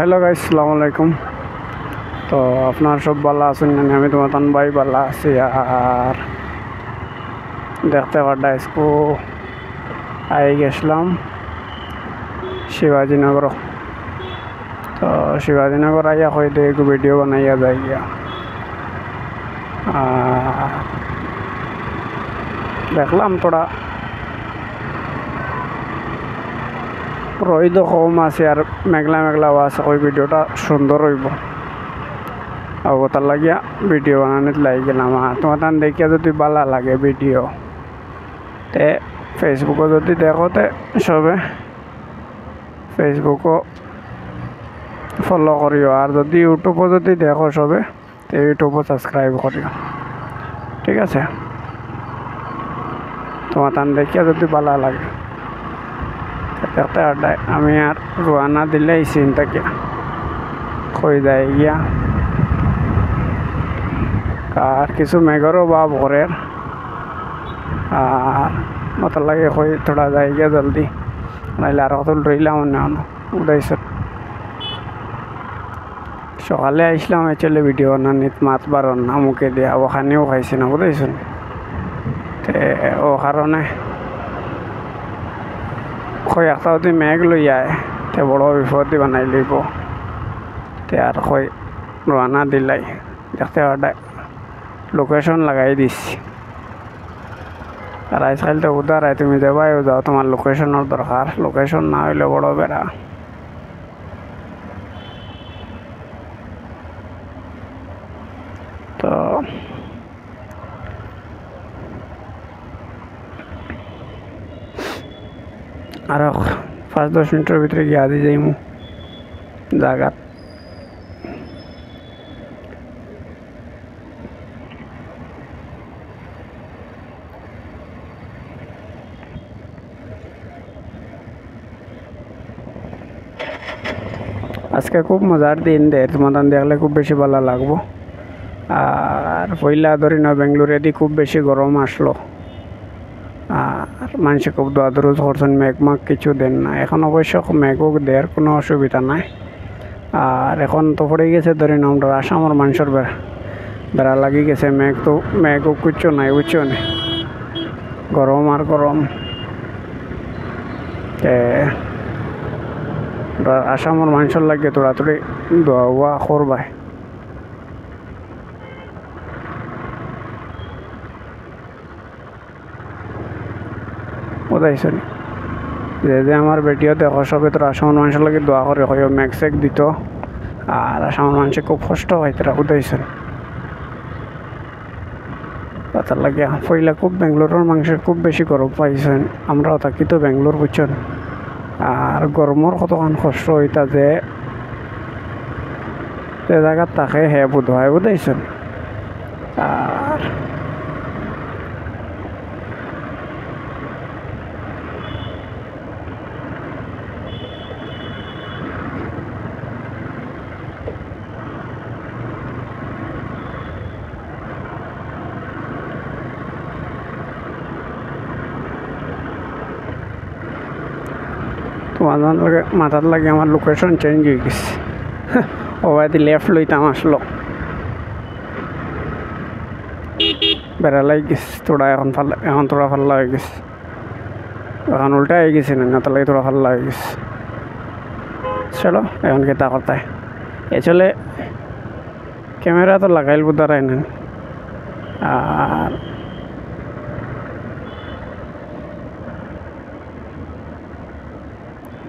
Hello guys, আসসালামু আলাইকুম। তো আপনার সব ভালো আছেন? আমি তোমার তান ভাই ভালো আছি। আর দেখতে পাড্ডা স্কু আই গেছিলাম শিবাজীনগর। তো শিবাজীনগর আইয়া হয়তো একটু ভিডিও বানাইয়া যাই গিয়া। দেখলাম তোরা রোদ কম আছে আর মেঘলা মেঘলা আছে, ওই ভিডিওটা সুন্দর হইব। তার লাগিয়া ভিডিও বানানোর লাগি গেলাম। আর তোমার তান দেখিয়া যদি ভালো লাগে ভিডিও তে ফেসবুকও যদি দেখো তে সবে ফেসবুকও ফলো করিও। আর যদি ইউটিউবও যদি দেখো সবে তো ইউটিউবও সাবস্ক্রাইব করিও, ঠিক আছে? তোমার তান দেখিয়া যদি ভালো লাগে দেখতে আড্ডায় আমি আর রোয়ানা দিলে এই চিন্তাকে কই যায় গিয়া। আর কিছু মেঘরও ভাব করে আর মতো লাগে কই থোড়া যায় গিয়া জলদি, নাইলে আর কত রইলাম অন্য উদাইছ। সকালে আসলাম চলে ভিডিও বানানিত মাত বারণ না মুখে দিয়া ওখানেও খাইছি না, বুঝাইছেন? ও কারণে কই একটা যদি মেঘ লই আয় তে বড় বিপদ বানাই লইব। তে আর কই রানা দিলাই দেখতে পাড্ডা লোকেশন লাগাই দিছি। আর আজকাল তো উদার হয়, তুমি দেবাই যাও, তোমার লোকেশনের দরকার। লোকেশন না হইলে বড় বেড়া। তো আর 5-10 মিনিটের ভিতরে গিয়ে আদি যাইমু জায়গা। আজকে খুব মজার দিন তোমার দেখলে খুব বেশি ভালো লাগবো। আর পয়লা ধরি না বেঙ্গলোরে দি খুব বেশি গরম আসলো। আর মানুষে খুব দোয়াদরুজ করছেন, মেঘ কিছু দেন না। এখন অবশ্য মেঘও দেওয়ার কোনো অসুবিধা নাই। আর এখন তো পড়ে গেছে ধরি না আমরা আসামের মানুষের বেড়া লাগি গেছে। মেঘও কিচ্ছু নাই, বুঝছো না? গরম আর গরম। আসামের মানুষের লাগে তোড়াতুড়ি দোয়া করবাই। বুঝাইছেন? যে আমার ভিডিও দেখো সবে তোরা আসামের মানুষের লাগে দোয়া করে হয় মেঘ দিত। আর আসামের মানুষে খুব কষ্ট হয় তোরা, বুঝাইছেন? তার লাগে পয়লা খুব বেঙ্গলোরের মানুষের খুব বেশি গরম পাইছেন। আমরাও থাকি তো বেঙ্গলোর, বুঝছেন? আর গরমের কতক্ষণ কষ্ট হইতা যে জায়গার তাকে হে বোধ হয়, বুঝাইছেন? আর তোমার লাগে মাথার লাগে আমার লোকেশন চেঞ্জ হয়ে গেছে। ওবাইদি লেফট লইতাম আসলো বেড়া লাগে গেছে তোরা। এখন তোরা ফাল্লা হয়ে গেছে, এখন উল্টা হয়ে গেছে না, তার লাগে তোরা ফাল্লা হয়ে গেছে। চলো এখন কেতা করতায় চলে ক্যামেরা তো লাগাইল বুধারাই না। আর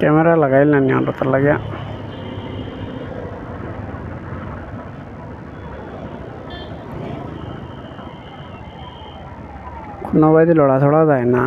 ক্যামেরা লাগাইল না আমরা, তার লাগে কোনো বাইদি লড়া ছড়া যায় না।